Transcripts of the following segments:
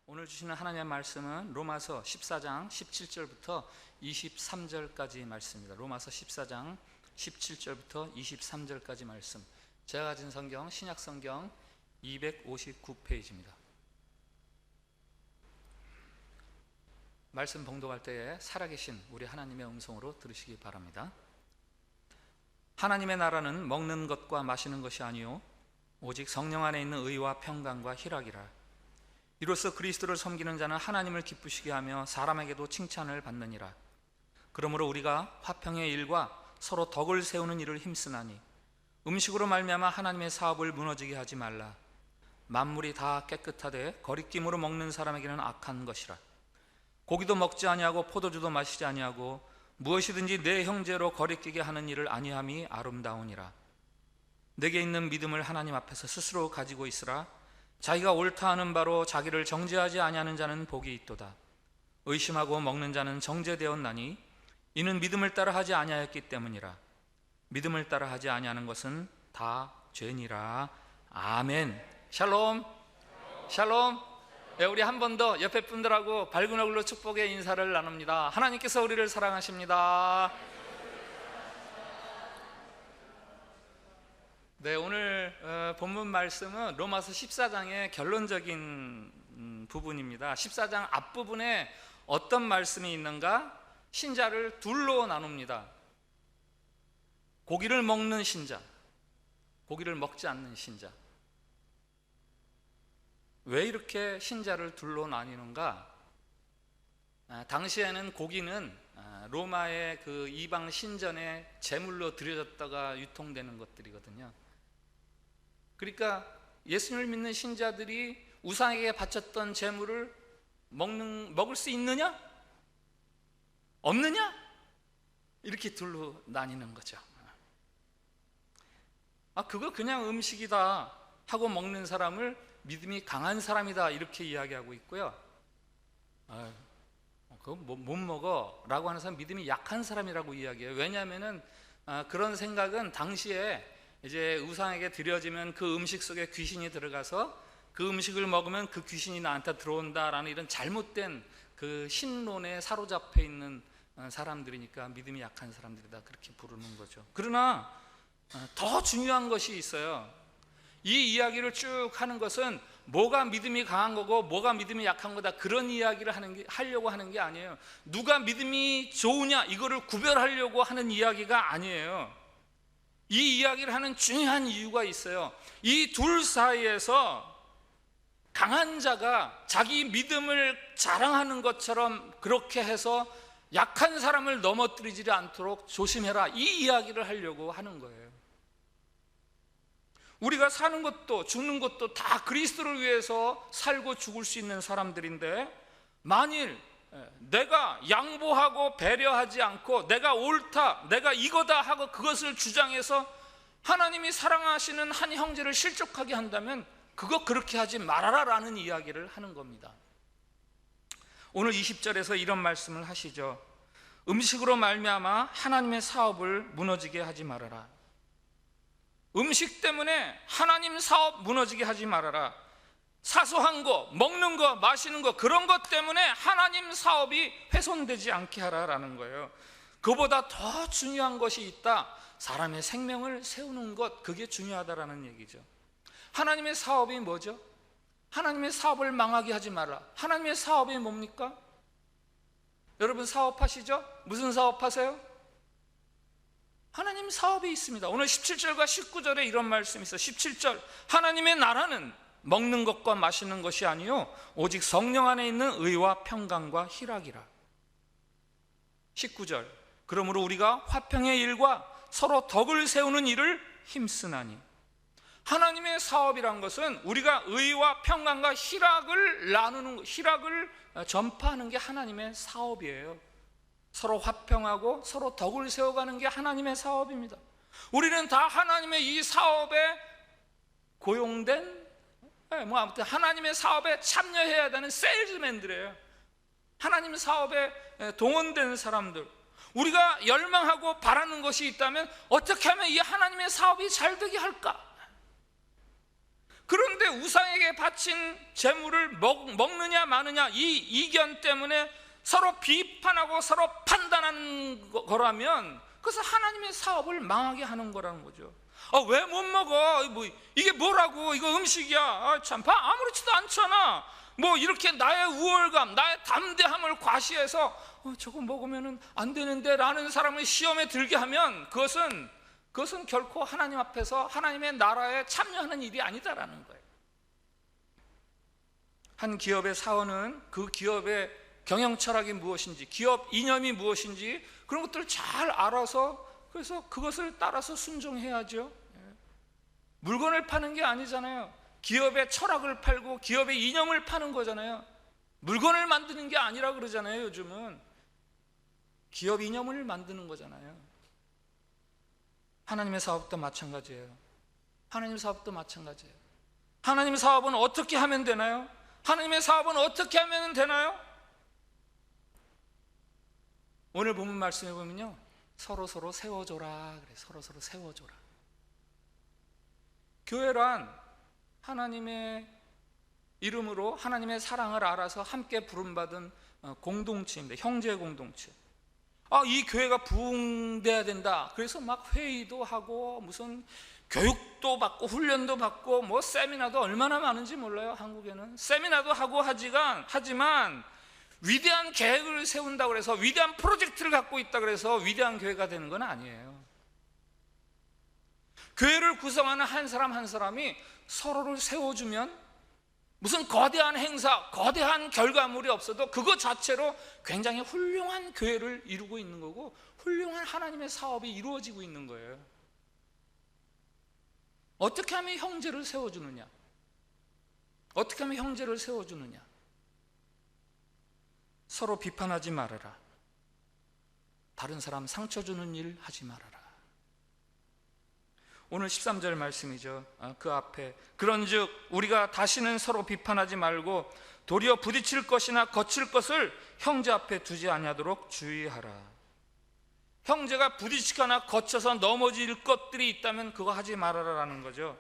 오늘 주시는 하나님의 말씀은 로마서 14장 17절부터 23절까지 말씀입니다. 로마서 14장 17절부터 23절까지 말씀. 제가 가진 성경 신약 성경 259페이지입니다. 말씀 봉독할 때에 살아계신 우리 하나님의 음성으로 들으시기 바랍니다. 하나님의 나라는 먹는 것과 마시는 것이 아니요 오직 성령 안에 있는 의와 평강과 희락이라. 이로써 그리스도를 섬기는 자는 하나님을 기쁘시게 하며 사람에게도 칭찬을 받느니라. 그러므로 우리가 화평의 일과 서로 덕을 세우는 일을 힘쓰나니 음식으로 말미암아 하나님의 사업을 무너지게 하지 말라. 만물이 다 깨끗하되 거리낌으로 먹는 사람에게는 악한 것이라. 고기도 먹지 아니하고 포도주도 마시지 아니하고 무엇이든지 내 형제로 거리끼게 하는 일을 아니함이 아름다우니라. 내게 있는 믿음을 하나님 앞에서 스스로 가지고 있으라. 자기가 옳다 하는 바로 자기를 정죄하지 아니하는 자는 복이 있도다. 의심하고 먹는 자는 정죄되었나니 이는 믿음을 따라 하지 아니하였기 때문이라. 믿음을 따라 하지 아니하는 것은 다 죄니라. 아멘. 샬롬. 샬롬. 네, 우리 한 번 더 옆에 분들하고 밝은 얼굴로 축복의 인사를 나눕니다. 하나님께서 우리를 사랑하십니다. 네, 오늘 본문 말씀은 로마서 14장의 결론적인 부분입니다. 14장 앞부분에 어떤 말씀이 있는가? 신자를 둘로 나눕니다. 고기를 먹는 신자, 고기를 먹지 않는 신자. 왜 이렇게 신자를 둘로 나뉘는가? 당시에는 고기는 로마의 그 이방 신전에 제물로 드려졌다가 유통되는 것들이거든요. 그러니까 예수님을 믿는 신자들이 우상에게 바쳤던 제물을 먹을 수 있느냐? 없느냐? 이렇게 둘로 나뉘는 거죠. 그거 그냥 음식이다 하고 먹는 사람을 믿음이 강한 사람이다 이렇게 이야기하고 있고요. 그거 못 먹어 라고 하는 사람 믿음이 약한 사람이라고 이야기해요. 왜냐하면은 그런 생각은 당시에 이제 우상에게 드려지면 그 음식 속에 귀신이 들어가서 그 음식을 먹으면 그 귀신이 나한테 들어온다라는 이런 잘못된 그 신론에 사로잡혀 있는 사람들이니까 믿음이 약한 사람들이다 그렇게 부르는 거죠. 그러나 더 중요한 것이 있어요. 이 이야기를 쭉 하는 것은 뭐가 믿음이 강한 거고 뭐가 믿음이 약한 거다 그런 이야기를 하려고 하는 게 아니에요. 누가 믿음이 좋으냐 이거를 구별하려고 하는 이야기가 아니에요. 이 이야기를 하는 중요한 이유가 있어요. 이 둘 사이에서 강한 자가 자기 믿음을 자랑하는 것처럼 그렇게 해서 약한 사람을 넘어뜨리지 않도록 조심해라 이 이야기를 하려고 하는 거예요. 우리가 사는 것도 죽는 것도 다 그리스도를 위해서 살고 죽을 수 있는 사람들인데 만일 내가 양보하고 배려하지 않고 내가 옳다 내가 이거다 하고 그것을 주장해서 하나님이 사랑하시는 한 형제를 실족하게 한다면 그거 그렇게 하지 말아라 라는 이야기를 하는 겁니다. 오늘 20절에서 이런 말씀을 하시죠. 음식으로 말미암아 하나님의 사업을 무너지게 하지 말아라. 음식 때문에 하나님 사업 무너지게 하지 말아라. 사소한 거, 먹는 거, 마시는 거 그런 것 때문에 하나님 사업이 훼손되지 않게 하라라는 거예요. 그보다 더 중요한 것이 있다. 사람의 생명을 세우는 것, 그게 중요하다라는 얘기죠. 하나님의 사업이 뭐죠? 하나님의 사업을 망하게 하지 말라. 하나님의 사업이 뭡니까? 여러분 사업하시죠? 무슨 사업하세요? 하나님 사업이 있습니다. 오늘 17절과 19절에 이런 말씀이 있어요. 17절 하나님의 나라는 먹는 것과 마시는 것이 아니요 오직 성령 안에 있는 의와 평강과 희락이라. 19절 그러므로 우리가 화평의 일과 서로 덕을 세우는 일을 힘쓰나니. 하나님의 사업이란 것은 우리가 의와 평강과 희락을 나누는, 희락을 전파하는 게 하나님의 사업이에요. 서로 화평하고 서로 덕을 세워가는 게 하나님의 사업입니다. 우리는 다 하나님의 이 사업에 고용된 아무튼 하나님의 사업에 참여해야 되는 세일즈맨들이에요. 하나님 사업에 동원된 사람들. 우리가 열망하고 바라는 것이 있다면 어떻게 하면 이 하나님의 사업이 잘 되게 할까? 그런데 우상에게 바친 재물을 먹느냐 마느냐 이 이견 때문에 서로 비판하고 서로 판단하는 거라면 그것은 하나님의 사업을 망하게 하는 거라는 거죠. 왜 못 먹어? 이게 뭐라고? 이거 음식이야. 참 아무렇지도 않잖아. 이렇게 나의 우월감, 나의 담대함을 과시해서 저거 먹으면 안 되는데 라는 사람을 시험에 들게 하면 그것은 결코 하나님 앞에서 하나님의 나라에 참여하는 일이 아니다라는 거예요. 한 기업의 사원은 그 기업의 경영 철학이 무엇인지, 기업 이념이 무엇인지 그런 것들을 잘 알아서 그래서 그것을 따라서 순종해야죠. 물건을 파는 게 아니잖아요. 기업의 철학을 팔고 기업의 이념을 파는 거잖아요. 물건을 만드는 게 아니라 그러잖아요. 요즘은 기업 이념을 만드는 거잖아요. 하나님의 사업도 마찬가지예요. 하나님의 사업도 마찬가지예요. 하나님의 사업은 어떻게 하면 되나요? 하나님의 사업은 어떻게 하면 되나요? 오늘 본문 말씀해 보면요, 서로 세워줘라 그래. 서로 세워줘라. 교회란 하나님의 이름으로 하나님의 사랑을 알아서 함께 부름받은 공동체입니다. 형제 공동체. 이 교회가 부흥돼야 된다. 그래서 막 회의도 하고 무슨 교육도 받고 훈련도 받고 세미나도 얼마나 많은지 몰라요. 한국에는 세미나도 하고 하지만 위대한 계획을 세운다고 해서 위대한 프로젝트를 갖고 있다고 해서 위대한 교회가 되는 건 아니에요. 교회를 구성하는 한 사람 한 사람이 서로를 세워주면 무슨 거대한 행사, 거대한 결과물이 없어도 그것 자체로 굉장히 훌륭한 교회를 이루고 있는 거고 훌륭한 하나님의 사업이 이루어지고 있는 거예요. 어떻게 하면 형제를 세워주느냐? 어떻게 하면 형제를 세워주느냐? 서로 비판하지 말아라. 다른 사람 상처 주는 일 하지 말아라. 오늘 13절 말씀이죠. 그 앞에 그런즉 우리가 다시는 서로 비판하지 말고 도리어 부딪힐 것이나 거칠 것을 형제 앞에 두지 아니하도록 주의하라. 형제가 부딪히거나 거쳐서 넘어질 것들이 있다면 그거 하지 말아라라는 거죠.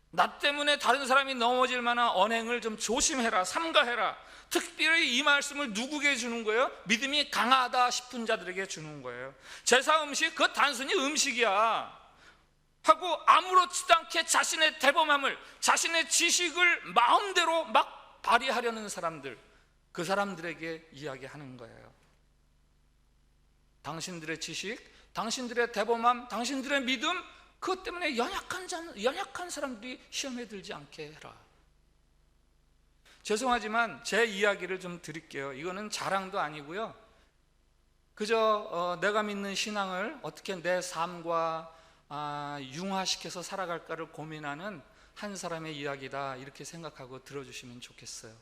나 때문에 다른 사람이 넘어질 만한 언행을 좀 조심해라, 삼가해라. 특별히 이 말씀을 누구에게 주는 거예요? 믿음이 강하다 싶은 자들에게 주는 거예요. 제사 음식, 그거 단순히 음식이야 하고 아무렇지도 않게 자신의 대범함을, 자신의 지식을 마음대로 막 발휘하려는 사람들, 그 사람들에게 이야기하는 거예요. 당신들의 지식, 당신들의 대범함, 당신들의 믿음, 그것 때문에 연약한 사람들이 시험에 들지 않게 해라. 죄송하지만 제 이야기를 좀 드릴게요. 이거는 자랑도 아니고요, 그저 내가 믿는 신앙을 어떻게 내 삶과 융화시켜서 살아갈까를 고민하는 한 사람의 이야기다, 이렇게 생각하고 들어주시면 좋겠어요.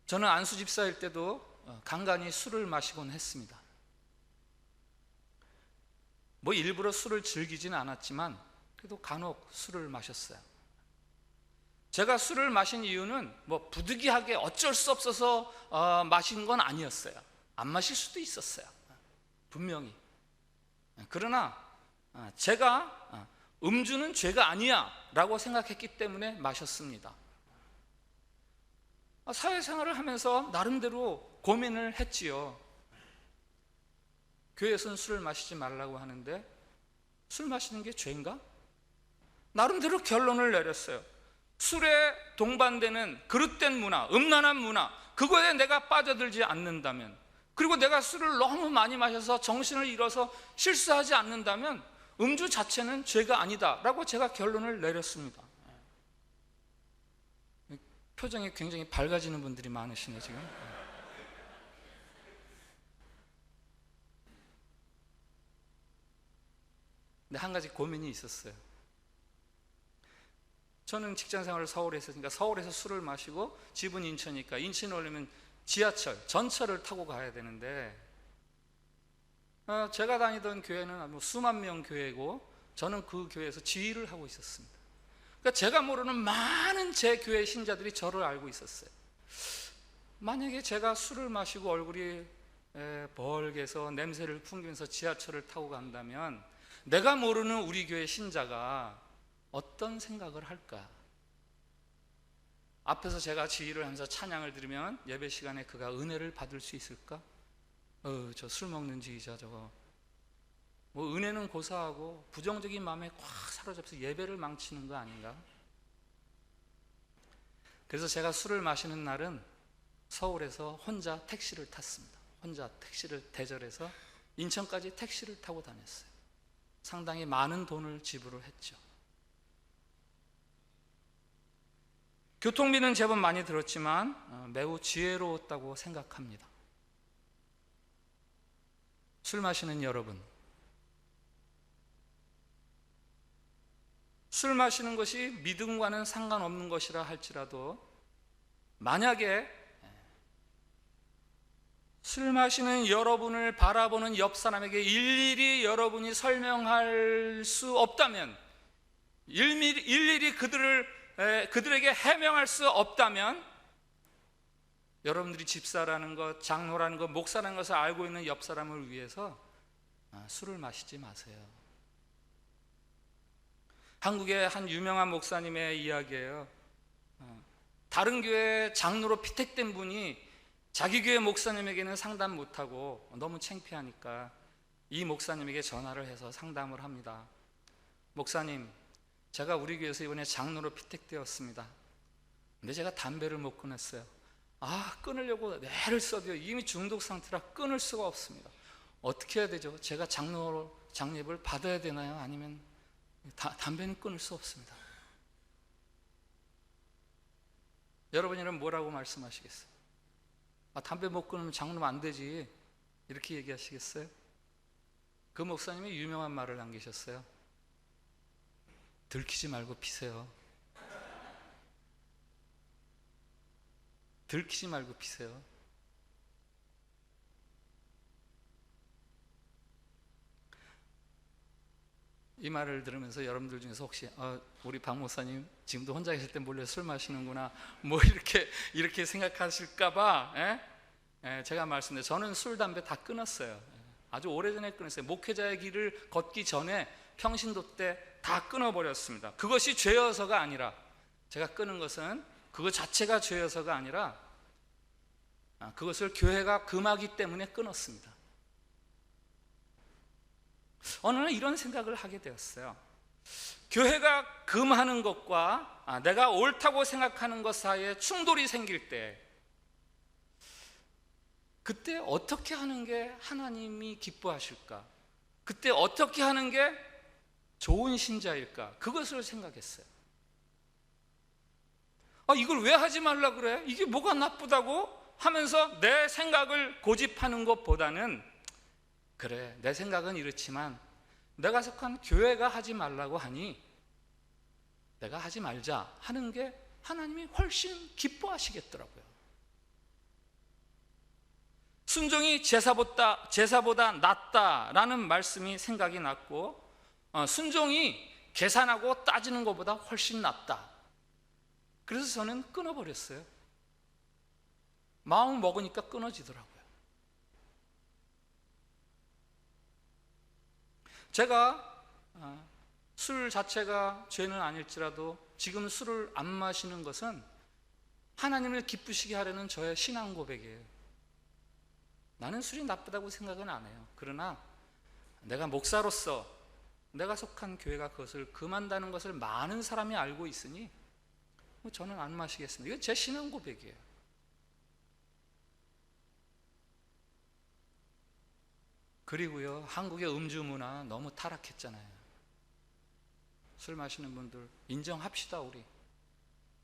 저는 안수 집사일 때도 간간히 술을 마시곤 했습니다. 일부러 술을 즐기지는 않았지만 그래도 간혹 술을 마셨어요. 제가 술을 마신 이유는 부득이하게 어쩔 수 없어서 마신 건 아니었어요. 안 마실 수도 있었어요, 분명히. 그러나 제가 음주는 죄가 아니야 라고 생각했기 때문에 마셨습니다. 사회생활을 하면서 나름대로 고민을 했지요. 교회에서는 술을 마시지 말라고 하는데 술 마시는 게 죄인가? 나름대로 결론을 내렸어요. 술에 동반되는 그릇된 문화, 음란한 문화, 그거에 내가 빠져들지 않는다면, 그리고 내가 술을 너무 많이 마셔서 정신을 잃어서 실수하지 않는다면 음주 자체는 죄가 아니다라고 제가 결론을 내렸습니다. 표정이 굉장히 밝아지는 분들이 많으시네 지금. 근데 한 가지 고민이 있었어요. 저는 직장 생활을 서울에 했으니까 서울에서 술을 마시고 집은 인천이니까 인천에 오려면 지하철, 전철을 타고 가야 되는데 제가 다니던 교회는 수만 명 교회고 저는 그 교회에서 지휘를 하고 있었습니다. 그러니까 제가 모르는 많은 제 교회 신자들이 저를 알고 있었어요. 만약에 제가 술을 마시고 얼굴이 벌게서 냄새를 풍기면서 지하철을 타고 간다면 내가 모르는 우리 교회 신자가 어떤 생각을 할까? 앞에서 제가 지휘를 하면서 찬양을 들으면 예배 시간에 그가 은혜를 받을 수 있을까? 저 술 먹는 지휘자 저거 뭐 은혜는 고사하고 부정적인 마음에 꽉 사로잡혀서 예배를 망치는 거 아닌가? 그래서 제가 술을 마시는 날은 서울에서 혼자 택시를 탔습니다. 혼자 택시를 대절해서 인천까지 택시를 타고 다녔어요. 상당히 많은 돈을 지불을 했죠. 교통비는 제법 많이 들었지만 매우 지혜로웠다고 생각합니다. 술 마시는 여러분, 술 마시는 것이 믿음과는 상관없는 것이라 할지라도 만약에 술 마시는 여러분을 바라보는 옆 사람에게 일일이 여러분이 설명할 수 없다면, 일일이 그들에게 해명할 수 없다면, 여러분들이 집사라는 것, 장로라는 것, 목사라는 것을 알고 있는 옆 사람을 위해서 술을 마시지 마세요. 한국의 한 유명한 목사님의 이야기예요. 다른 교회 장로로 피택된 분이 자기 교회 목사님에게는 상담 못하고 너무 창피하니까 이 목사님에게 전화를 해서 상담을 합니다. 목사님, 제가 우리 교회에서 이번에 장로로 피택되었습니다. 근데 제가 담배를 못 끊었어요. 끊으려고 애를 써도요 이미 중독 상태라 끊을 수가 없습니다. 어떻게 해야 되죠? 제가 장립을 받아야 되나요? 아니면 담배는 끊을 수 없습니다. 여러분이라면 뭐라고 말씀하시겠어요? 담배 못 끊으면 장로면 안 되지, 이렇게 얘기하시겠어요? 그 목사님이 유명한 말을 남기셨어요. 들키지 말고 피세요. 들키지 말고 피세요. 이 말을 들으면서 여러분들 중에서 혹시 우리 박 목사님 지금도 혼자 계실 때 몰래 술 마시는구나 뭐 이렇게 생각하실까봐 제가 말씀드려요. 저는 술, 담배 다 끊었어요. 아주 오래전에 끊었어요. 목회자의 길을 걷기 전에 평신도 때 다 끊어버렸습니다. 그것이 죄여서가 아니라, 제가 끊은 것은 그것 자체가 죄여서가 아니라 그것을 교회가 금하기 때문에 끊었습니다. 어느 날 이런 생각을 하게 되었어요. 교회가 금하는 것과 내가 옳다고 생각하는 것 사이에 충돌이 생길 때, 그때 어떻게 하는 게 하나님이 기뻐하실까? 그때 어떻게 하는 게 좋은 신자일까? 그것을 생각했어요. 이걸 왜 하지 말라 그래? 이게 뭐가 나쁘다고? 하면서 내 생각을 고집하는 것보다는, 그래, 내 생각은 이렇지만 내가 속한 교회가 하지 말라고 하니 내가 하지 말자 하는 게 하나님이 훨씬 기뻐하시겠더라고요. 순종이 제사보다 낫다라는 말씀이 생각이 났고, 순종이 계산하고 따지는 것보다 훨씬 낫다. 그래서 저는 끊어버렸어요. 마음 먹으니까 끊어지더라고요. 제가 술 자체가 죄는 아닐지라도 지금 술을 안 마시는 것은 하나님을 기쁘시게 하려는 저의 신앙 고백이에요. 나는 술이 나쁘다고 생각은 안 해요. 그러나 내가 목사로서 내가 속한 교회가 그것을 금한다는 것을 많은 사람이 알고 있으니 저는 안 마시겠습니다. 이건 제 신앙 고백이에요. 그리고요, 한국의 음주 문화 너무 타락했잖아요. 술 마시는 분들 인정합시다. 우리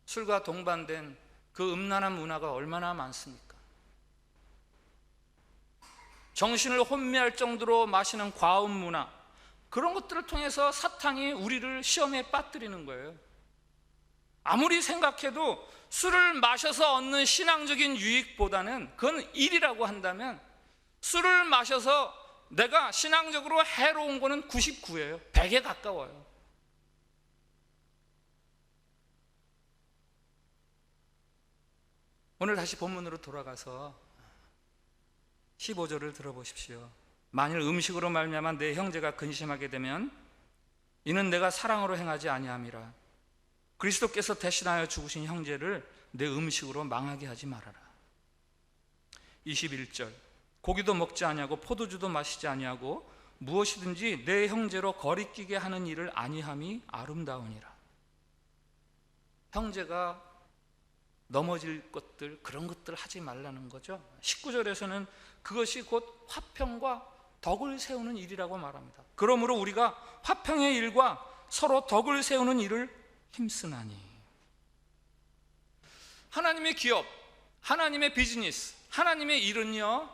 술과 동반된 그 음란한 문화가 얼마나 많습니까? 정신을 혼미할 정도로 마시는 과음 문화, 그런 것들을 통해서 사탄이 우리를 시험에 빠뜨리는 거예요. 아무리 생각해도 술을 마셔서 얻는 신앙적인 유익보다는, 그건 일이라고 한다면, 술을 마셔서 내가 신앙적으로 해로운 거는 99예요. 100에 가까워요. 오늘 다시 본문으로 돌아가서 15절을 들어보십시오. 만일 음식으로 말미암아 내 형제가 근심하게 되면 이는 내가 사랑으로 행하지 아니함이라. 그리스도께서 대신하여 죽으신 형제를 내 음식으로 망하게 하지 말아라. 21절, 고기도 먹지 아니하고 포도주도 마시지 아니하고 무엇이든지 내 형제로 거리끼게 하는 일을 아니함이 아름다우니라. 형제가 넘어질 것들, 그런 것들 하지 말라는 거죠. 19절에서는 그것이 곧 화평과 덕을 세우는 일이라고 말합니다. 그러므로 우리가 화평의 일과 서로 덕을 세우는 일을 힘쓰나니. 하나님의 기업, 하나님의 비즈니스, 하나님의 일은요,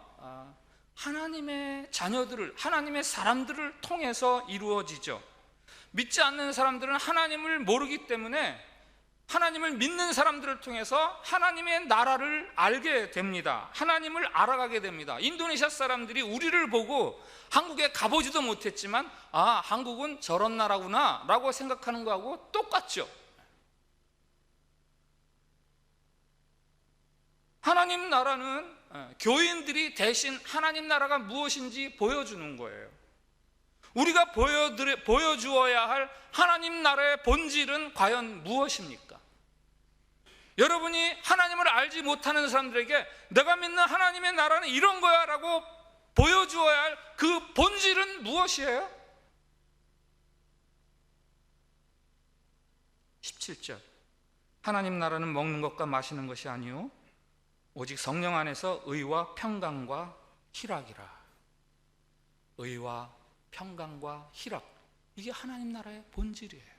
하나님의 자녀들을, 하나님의 사람들을 통해서 이루어지죠. 믿지 않는 사람들은 하나님을 모르기 때문에 하나님을 믿는 사람들을 통해서 하나님의 나라를 알게 됩니다. 하나님을 알아가게 됩니다. 인도네시아 사람들이 우리를 보고 한국에 가보지도 못했지만 한국은 저런 나라구나 라고 생각하는 거하고 똑같죠. 하나님 나라는 교인들이 대신 하나님 나라가 무엇인지 보여주는 거예요. 우리가 보여주어야 할 하나님 나라의 본질은 과연 무엇입니까? 여러분이 하나님을 알지 못하는 사람들에게 내가 믿는 하나님의 나라는 이런 거야 라고 보여주어야 할 그 본질은 무엇이에요? 17절, 하나님 나라는 먹는 것과 마시는 것이 아니요 오직 성령 안에서 의와 평강과 희락이라. 의와 평강과 희락, 이게 하나님 나라의 본질이에요.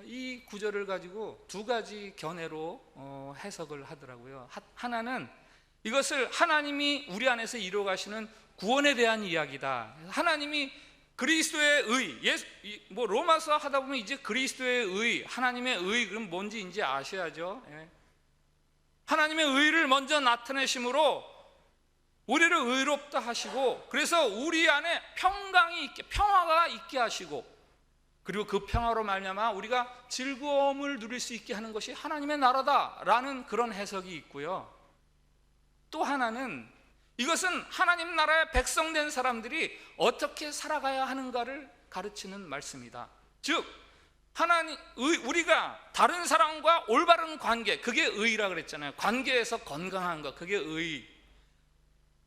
이 구절을 가지고 두 가지 견해로 해석을 하더라고요. 하나는 이것을 하나님이 우리 안에서 이루어가시는 구원에 대한 이야기다. 하나님이 그리스도의 의, 로마서 하다 보면 이제 그리스도의 의, 하나님의 의, 그럼 뭔지 이제 아셔야죠. 하나님의 의를 먼저 나타내심으로 우리를 의롭다 하시고, 그래서 우리 안에 평강이 있게, 평화가 있게 하시고, 그리고 그 평화로 말미암아 우리가 즐거움을 누릴 수 있게 하는 것이 하나님의 나라다라는 그런 해석이 있고요. 또 하나는 이것은 하나님 나라의 백성된 사람들이 어떻게 살아가야 하는가를 가르치는 말씀이다. 즉 우리가 다른 사람과 올바른 관계, 그게 의라 그랬잖아요. 관계에서 건강한 것, 그게 의.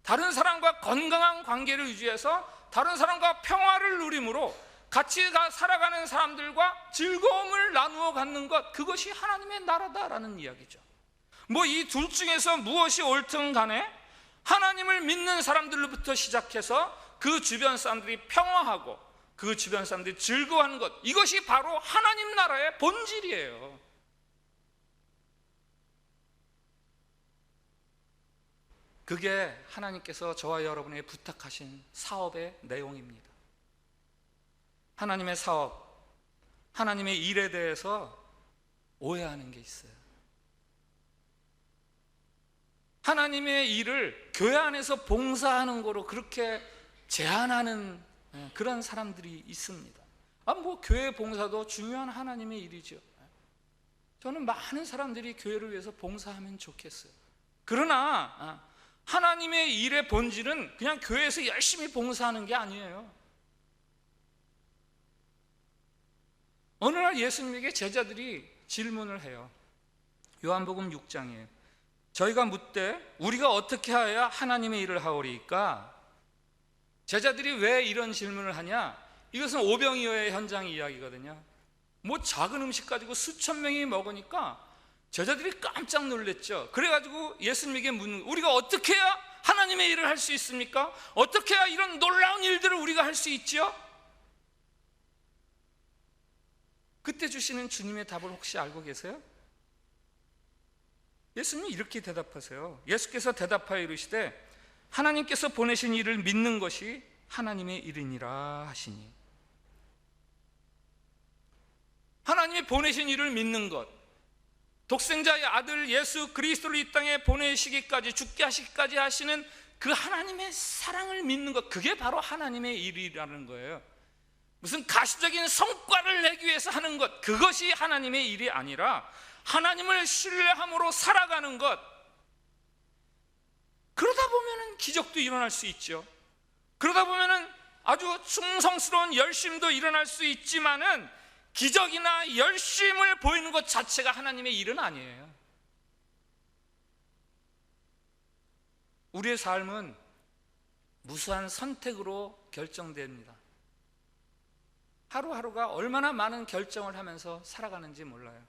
다른 사람과 건강한 관계를 유지해서 다른 사람과 평화를 누림으로 같이 살아가는 사람들과 즐거움을 나누어 갖는 것, 그것이 하나님의 나라다라는 이야기죠. 이 둘 중에서 무엇이 옳든 간에 하나님을 믿는 사람들로부터 시작해서 그 주변 사람들이 평화하고 그 주변 사람들이 즐거워하는 것, 이것이 바로 하나님 나라의 본질이에요. 그게 하나님께서 저와 여러분에게 부탁하신 사업의 내용입니다. 하나님의 사업, 하나님의 일에 대해서 오해하는 게 있어요. 하나님의 일을 교회 안에서 봉사하는 거로 그렇게 제한하는 그런 사람들이 있습니다. 교회 봉사도 중요한 하나님의 일이죠. 저는 많은 사람들이 교회를 위해서 봉사하면 좋겠어요. 그러나 하나님의 일의 본질은 그냥 교회에서 열심히 봉사하는 게 아니에요. 어느 날 예수님에게 제자들이 질문을 해요. 요한복음 6장이에요. 저희가 묻되 우리가 어떻게 하여야 하나님의 일을 하오리까? 제자들이 왜 이런 질문을 하냐? 이것은 오병이어의 현장 이야기거든요. 작은 음식 가지고 수천 명이 먹으니까 제자들이 깜짝 놀랐죠. 그래가지고 예수님에게 묻는, 우리가 어떻게 해야 하나님의 일을 할 수 있습니까? 어떻게 해야 이런 놀라운 일들을 우리가 할 수 있지요? 그때 주시는 주님의 답을 혹시 알고 계세요? 예수님이 이렇게 대답하세요. 예수께서 대답하여 이르시되 하나님께서 보내신 일을 믿는 것이 하나님의 일이니라 하시니. 하나님이 보내신 일을 믿는 것, 독생자의 아들 예수 그리스도를 이 땅에 보내시기까지, 죽게 하시기까지 하시는 그 하나님의 사랑을 믿는 것, 그게 바로 하나님의 일이라는 거예요. 무슨 가시적인 성과를 내기 위해서 하는 것, 그것이 하나님의 일이 아니라 하나님을 신뢰함으로 살아가는 것. 그러다 보면은 기적도 일어날 수 있죠. 그러다 보면은 아주 충성스러운 열심도 일어날 수 있지만은 기적이나 열심을 보이는 것 자체가 하나님의 일은 아니에요. 우리의 삶은 무수한 선택으로 결정됩니다. 하루하루가 얼마나 많은 결정을 하면서 살아가는지 몰라요.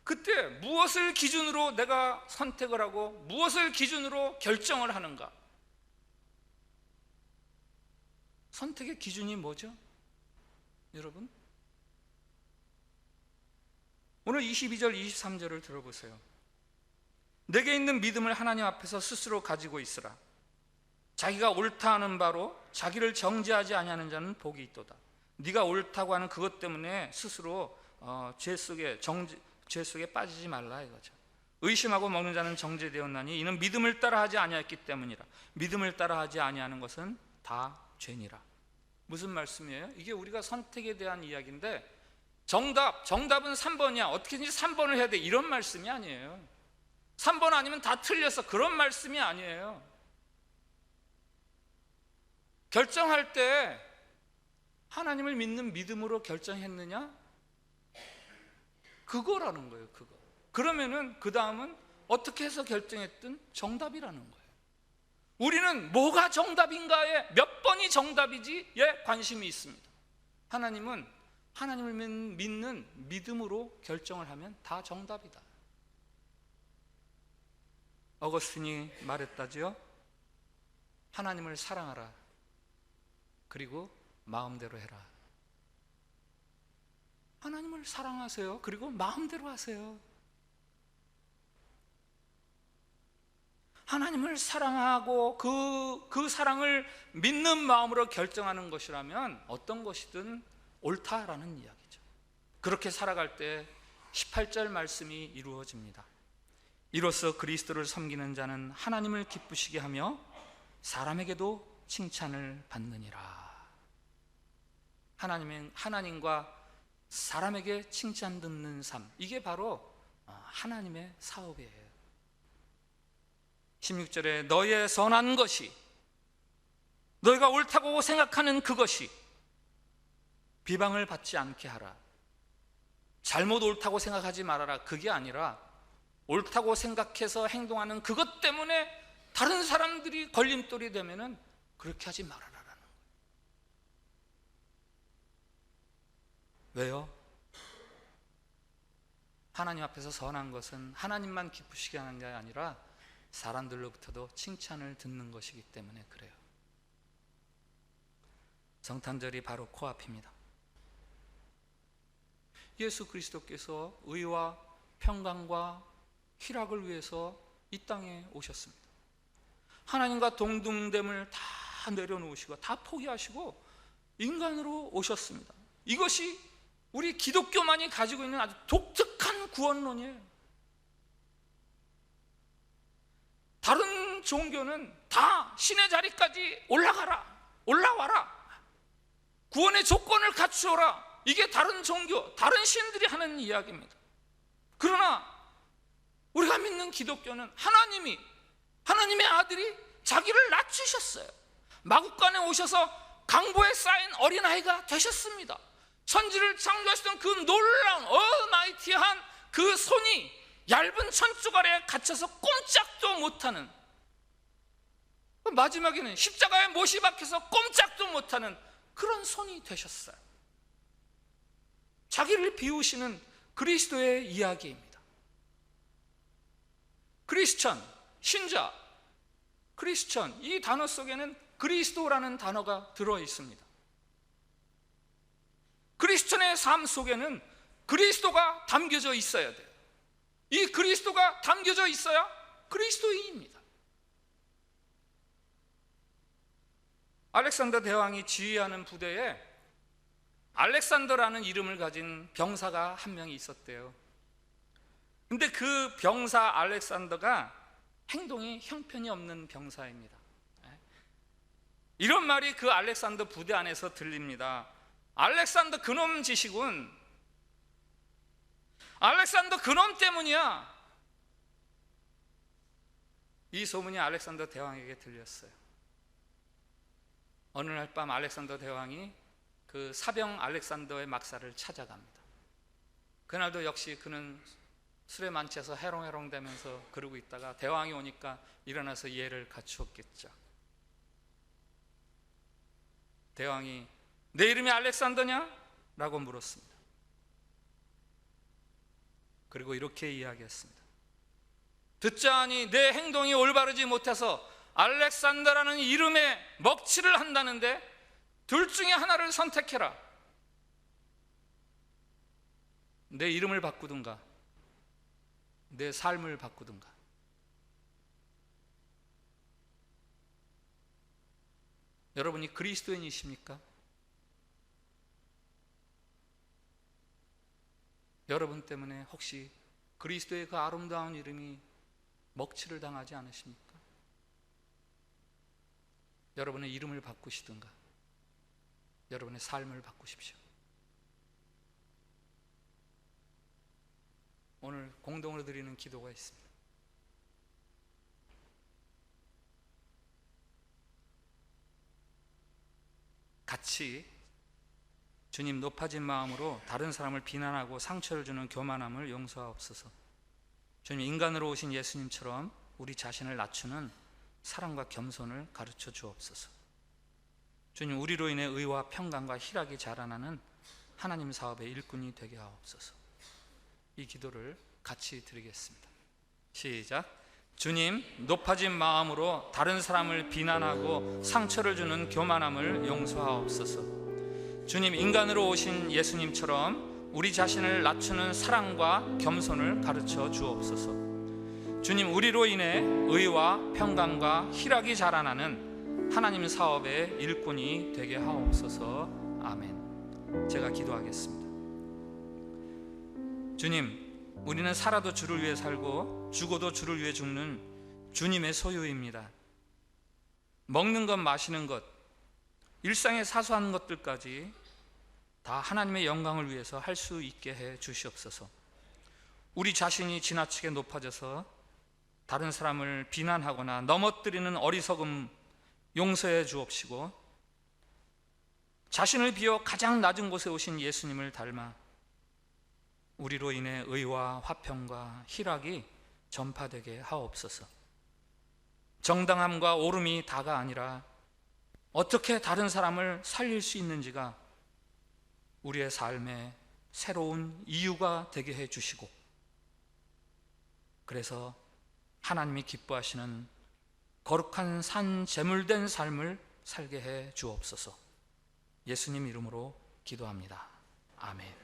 그때 무엇을 기준으로 내가 선택을 하고 무엇을 기준으로 결정을 하는가? 선택의 기준이 뭐죠? 여러분, 오늘 22절 23절을 들어보세요. 내게 있는 믿음을 하나님 앞에서 스스로 가지고 있으라. 자기가 옳다 하는 바로 자기를 정죄하지 아니하는 자는 복이 있도다. 네가 옳다고 하는 그것 때문에 스스로 죄 속에 빠지지 말라 이거죠. 의심하고 먹는 자는 정죄되었나니 이는 믿음을 따라하지 아니하였기 때문이라. 믿음을 따라하지 아니하는 것은 다 죄니라. 무슨 말씀이에요? 이게 우리가 선택에 대한 이야기인데 정답은 3번이야. 어떻게든지 3번을 해야 돼. 이런 말씀이 아니에요. 3번 아니면 다 틀렸어. 그런 말씀이 아니에요. 결정할 때 하나님을 믿는 믿음으로 결정했느냐? 그거라는 거예요. 그거. 그러면은 그 다음은 어떻게 해서 결정했든 정답이라는 거예요. 우리는 뭐가 정답인가에 몇 번이 정답이지에 관심이 있습니다. 하나님은 하나님을 믿는 믿음으로 결정을 하면 다 정답이다. 어거스틴이 말했다지요. 하나님을 사랑하라. 그리고 마음대로 해라. 하나님을 사랑하세요. 그리고 마음대로 하세요. 하나님을 사랑하고 그 사랑을 믿는 마음으로 결정하는 것이라면 어떤 것이든 옳다라는 이야기죠. 그렇게 살아갈 때 18절 말씀이 이루어집니다. 이로써 그리스도를 섬기는 자는 하나님을 기쁘시게 하며 사람에게도 칭찬을 받느니라. 하나님과 사람에게 칭찬 듣는 삶, 이게 바로 하나님의 사업이에요. 16절에 너의 선한 것이, 너희가 옳다고 생각하는 그것이 비방을 받지 않게 하라. 잘못 옳다고 생각하지 말아라. 그게 아니라 옳다고 생각해서 행동하는 그것 때문에 다른 사람들이 걸림돌이 되면은 그렇게 하지 말아라라는 거예요. 왜요? 하나님 앞에서 선한 것은 하나님만 기쁘시게 하는 게 아니라 사람들로부터도 칭찬을 듣는 것이기 때문에 그래요. 성탄절이 바로 코앞입니다. 예수 그리스도께서 의와 평강과 희락을 위해서 이 땅에 오셨습니다. 하나님과 동등됨을 다 내려놓으시고 다 포기하시고 인간으로 오셨습니다. 이것이 우리 기독교만이 가지고 있는 아주 독특한 구원론이에요. 다른 종교는 다 신의 자리까지 올라와라, 구원의 조건을 갖추어라. 이게 다른 종교, 다른 신들이 하는 이야기입니다. 그러나 우리가 믿는 기독교는 하나님의 아들이 자기를 낮추셨어요. 마국간에 오셔서 강보에 쌓인 어린아이가 되셨습니다. 천지를 창조하시던 그 놀라운 얼마이티한 그 손이 얇은 천조각에 갇혀서 꼼짝도 못하는, 마지막에는 십자가에 못이 박혀서 꼼짝도 못하는 그런 손이 되셨어요. 자기를 비우시는 그리스도의 이야기입니다. 크리스천, 신자, 크리스천, 이 단어 속에는 그리스도라는 단어가 들어 있습니다. 크리스천의 삶 속에는 그리스도가 담겨져 있어야 돼요. 이 그리스도가 담겨져 있어야 그리스도인입니다. 알렉산더 대왕이 지휘하는 부대에 알렉산더라는 이름을 가진 병사가 한 명이 있었대요. 근데 그 병사 알렉산더가 행동이 형편이 없는 병사입니다. 이런 말이 그 알렉산더 부대 안에서 들립니다. 알렉산더 그놈 지시군. 알렉산더 그놈 때문이야. 이 소문이 알렉산더 대왕에게 들렸어요. 어느 날 밤 알렉산더 대왕이 그 사병 알렉산더의 막사를 찾아갑니다. 그날도 역시 그는 술에 만취해서 해롱해롱 대면서 그러고 있다가 대왕이 오니까 일어나서 예를 갖추었겠죠. 대왕이 내 이름이 알렉산더냐? 라고 물었습니다. 그리고 이렇게 이야기했습니다. 듣자하니 내 행동이 올바르지 못해서 알렉산더라는 이름에 먹칠을 한다는데 둘 중에 하나를 선택해라. 내 이름을 바꾸든가 내 삶을 바꾸든가. 여러분이 그리스도인이십니까? 여러분 때문에 혹시 그리스도의 그 아름다운 이름이 먹칠을 당하지 않으십니까? 여러분의 이름을 바꾸시든가 여러분의 삶을 바꾸십시오. 오늘 공동으로 드리는 기도가 있습니다. 같이 주님 높아진 마음으로 다른 사람을 비난하고 상처를 주는 교만함을 용서하옵소서. 주님 인간으로 오신 예수님처럼 우리 자신을 낮추는 사랑과 겸손을 가르쳐 주옵소서. 주님 우리로 인해 의와 평강과 희락이 자라나는 하나님 사업의 일꾼이 되게 하옵소서. 이 기도를 같이 드리겠습니다. 시작. 주님 높아진 마음으로 다른 사람을 비난하고 상처를 주는 교만함을 용서하옵소서. 주님 인간으로 오신 예수님처럼 우리 자신을 낮추는 사랑과 겸손을 가르쳐 주옵소서. 주님 우리로 인해 의와 평강과 희락이 자라나는 하나님 사업의 일꾼이 되게 하옵소서. 아멘. 제가 기도하겠습니다. 주님 우리는 살아도 주를 위해 살고 죽어도 주를 위해 죽는 주님의 소유입니다. 먹는 것 마시는 것 일상의 사소한 것들까지 다 하나님의 영광을 위해서 할 수 있게 해 주시옵소서. 우리 자신이 지나치게 높아져서 다른 사람을 비난하거나 넘어뜨리는 어리석음 용서해 주옵시고 자신을 비워 가장 낮은 곳에 오신 예수님을 닮아 우리로 인해 의와 화평과 희락이 전파되게 하옵소서. 정당함과 옳음이 다가 아니라 어떻게 다른 사람을 살릴 수 있는지가 우리의 삶의 새로운 이유가 되게 해 주시고 그래서 하나님이 기뻐하시는 거룩한 산 제물된 삶을 살게 해 주옵소서. 예수님 이름으로 기도합니다. 아멘.